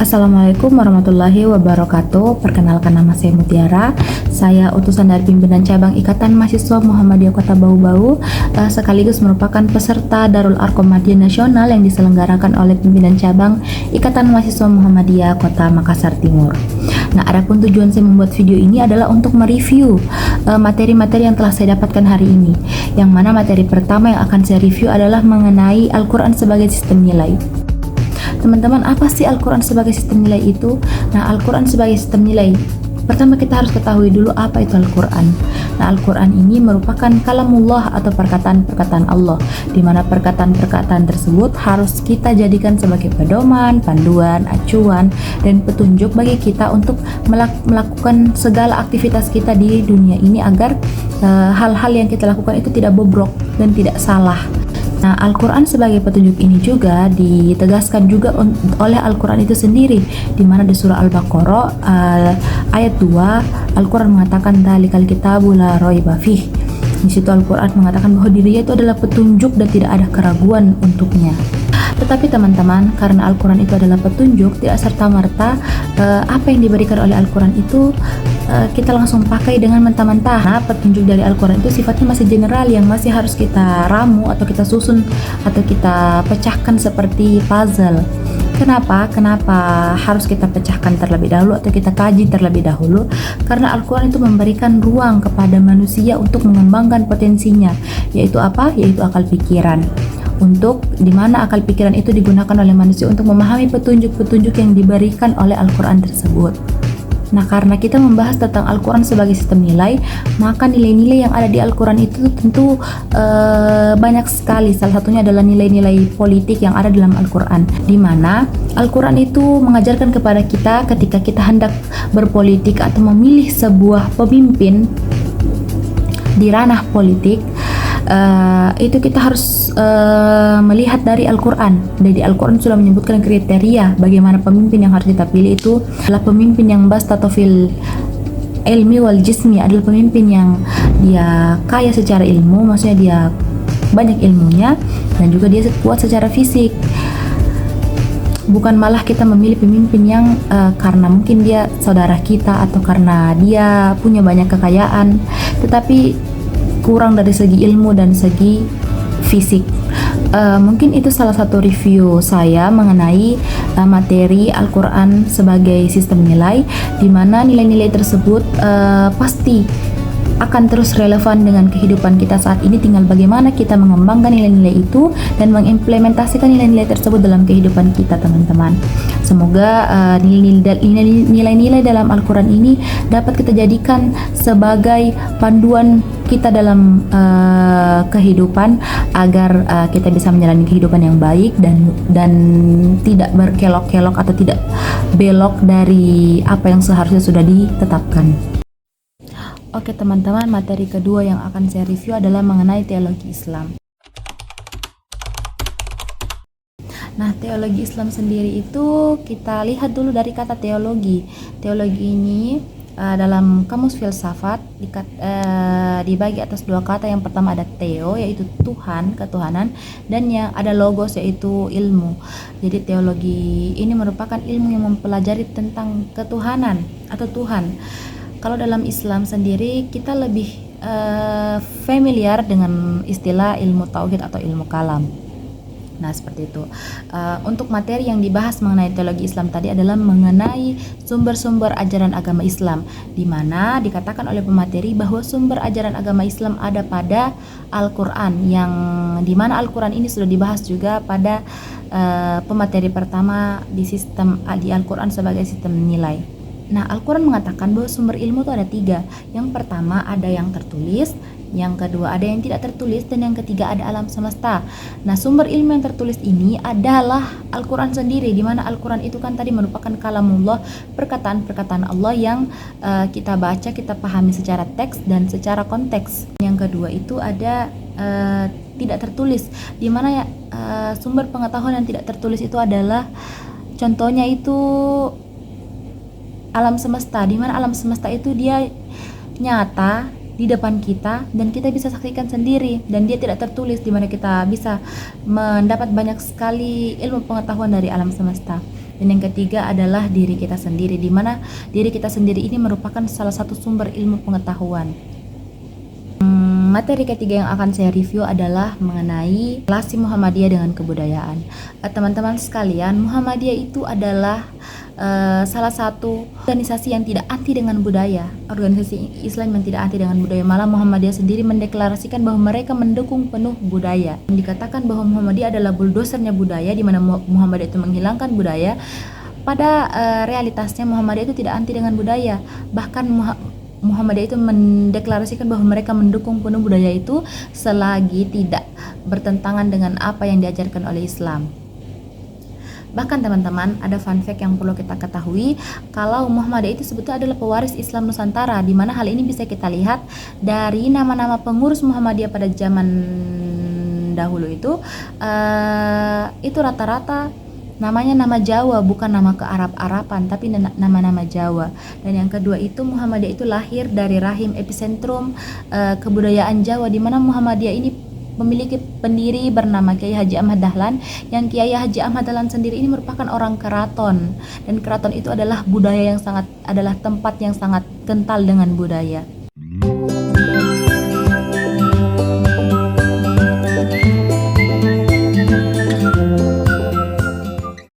Assalamualaikum warahmatullahi wabarakatuh. Perkenalkan, nama saya Mutiara. Saya utusan dari pimpinan cabang Ikatan Mahasiswa Muhammadiyah Kota Bau-Bau, sekaligus merupakan peserta Darul Arqam Madiyah Nasional yang diselenggarakan oleh pimpinan cabang Ikatan Mahasiswa Muhammadiyah Kota Makassar Timur. Nah, adapun tujuan saya membuat video ini adalah untuk mereview materi-materi yang telah saya dapatkan hari ini. Yang mana materi pertama yang akan saya review adalah mengenai Al-Quran sebagai sistem nilai. Teman-teman, apa sih Al-Quran sebagai sistem nilai itu? Nah, Al-Quran sebagai sistem nilai, pertama kita harus ketahui dulu apa itu Al-Quran. Nah, Al-Quran ini merupakan kalamullah atau perkataan-perkataan Allah, di mana perkataan-perkataan tersebut harus kita jadikan sebagai pedoman, panduan, acuan, dan petunjuk bagi kita untuk melakukan segala aktivitas kita di dunia ini agar hal-hal yang kita lakukan itu tidak bobrok dan tidak salah. Nah, Al-Quran sebagai petunjuk ini juga ditegaskan juga oleh Al-Quran itu sendiri, di mana di surah Al-Baqarah ayat 2 Al-Quran mengatakan dzalikal kitabu la raiba fih. Di situ Al-Quran mengatakan bahwa dirinya itu adalah petunjuk dan tidak ada keraguan untuknya. Tetapi teman-teman, karena Al-Quran itu adalah petunjuk, tidak serta-merta apa yang diberikan oleh Al-Quran itu kita langsung pakai dengan mentah-mentah. Nah, petunjuk dari Al-Quran itu sifatnya masih general, yang masih harus kita ramu atau kita susun atau kita pecahkan seperti puzzle. Kenapa harus kita pecahkan terlebih dahulu atau kita kaji terlebih dahulu? Karena Al-Quran itu memberikan ruang kepada manusia untuk mengembangkan potensinya, yaitu apa? Yaitu akal pikiran. Untuk dimana akal pikiran itu digunakan oleh manusia untuk memahami petunjuk-petunjuk yang diberikan oleh Al-Quran tersebut. Nah, karena kita membahas tentang Al-Quran sebagai sistem nilai, maka nilai-nilai yang ada di Al-Quran itu tentu banyak sekali. Salah satunya adalah nilai-nilai politik yang ada dalam Al-Quran, di mana Al-Quran itu mengajarkan kepada kita ketika kita hendak berpolitik atau memilih sebuah pemimpin di ranah politik, itu kita harus melihat dari Al-Quran. Dari Al-Quran sudah menyebutkan kriteria bagaimana pemimpin yang harus kita pilih itu adalah pemimpin yang bastatofil ilmi wal jismi, adalah pemimpin yang dia kaya secara ilmu, maksudnya dia banyak ilmunya dan juga dia kuat secara fisik. Bukan malah kita memilih pemimpin yang karena mungkin dia saudara kita atau karena dia punya banyak kekayaan, tetapi kurang dari segi ilmu dan segi fisik. Mungkin itu salah satu review saya mengenai materi Al-Quran sebagai sistem nilai, di mana nilai-nilai tersebut pasti akan terus relevan dengan kehidupan kita saat ini. Tinggal bagaimana kita mengembangkan nilai-nilai itu dan mengimplementasikan nilai-nilai tersebut dalam kehidupan kita, teman-teman. Semoga nilai-nilai dalam Al-Quran ini dapat kita jadikan sebagai panduan kita dalam kehidupan agar kita bisa menjalani kehidupan yang baik dan tidak berkelok-kelok atau tidak belok dari apa yang seharusnya sudah ditetapkan. Oke teman-teman, materi kedua yang akan saya review adalah mengenai teologi Islam. Nah, teologi Islam sendiri itu kita lihat dulu dari kata teologi. Teologi ini dalam kamus filsafat dibagi atas dua kata. Yang pertama ada theo, yaitu Tuhan, ketuhanan, dan yang ada logos, yaitu ilmu. Jadi teologi ini merupakan ilmu yang mempelajari tentang ketuhanan atau Tuhan. Kalau dalam Islam sendiri kita lebih familiar dengan istilah ilmu tauhid atau ilmu kalam. Nah, seperti itu. Untuk materi yang dibahas mengenai teologi Islam tadi adalah mengenai sumber-sumber ajaran agama Islam, di mana dikatakan oleh pemateri bahwa sumber ajaran agama Islam ada pada Al-Quran, yang di mana Al-Quran ini sudah dibahas juga pada pemateri pertama di Al-Quran sebagai sistem nilai. Nah, Al-Quran mengatakan bahwa sumber ilmu itu ada 3. Yang pertama ada yang tertulis, yang kedua ada yang tidak tertulis, dan yang ketiga ada alam semesta. Nah, sumber ilmu yang tertulis ini adalah Al-Quran sendiri, di mana Al-Quran itu kan tadi merupakan kalamullah, perkataan-perkataan Allah yang kita baca, kita pahami secara teks dan secara konteks. Yang kedua itu ada tidak tertulis, di mana sumber pengetahuan yang tidak tertulis itu adalah, contohnya itu alam semesta, di mana alam semesta itu dia nyata di depan kita dan kita bisa saksikan sendiri, dan dia tidak tertulis, di mana kita bisa mendapat banyak sekali ilmu pengetahuan dari alam semesta. Dan yang ketiga adalah diri kita sendiri, di mana diri kita sendiri ini merupakan salah satu sumber ilmu pengetahuan. Materi ketiga yang akan saya review adalah mengenai relasi Muhammadiyah dengan kebudayaan. Teman-teman sekalian, Muhammadiyah itu adalah salah satu organisasi yang tidak anti dengan budaya, organisasi Islam yang tidak anti dengan budaya. Malah Muhammadiyah sendiri mendeklarasikan bahwa mereka mendukung penuh budaya. Dikatakan bahwa Muhammadiyah adalah buldosernya budaya, di mana Muhammadiyah itu menghilangkan budaya. Pada realitasnya Muhammadiyah itu tidak anti dengan budaya, bahkan Muhammadiyah itu mendeklarasikan bahwa mereka mendukung penuh budaya itu selagi tidak bertentangan dengan apa yang diajarkan oleh Islam. Bahkan teman-teman, ada fun fact yang perlu kita ketahui, kalau Muhammadiyah itu sebetulnya adalah pewaris Islam Nusantara, di mana hal ini bisa kita lihat dari nama-nama pengurus Muhammadiyah pada zaman dahulu itu rata-rata namanya nama Jawa, bukan nama ke-Arab-Araban, tapi nama-nama Jawa. Dan yang kedua itu Muhammadiyah itu lahir dari rahim epicentrum kebudayaan Jawa, di mana Muhammadiyah ini memiliki pendiri bernama Kiai Haji Ahmad Dahlan, yang Kiai Haji Ahmad Dahlan sendiri ini merupakan orang keraton, dan keraton itu adalah tempat yang sangat kental dengan budaya.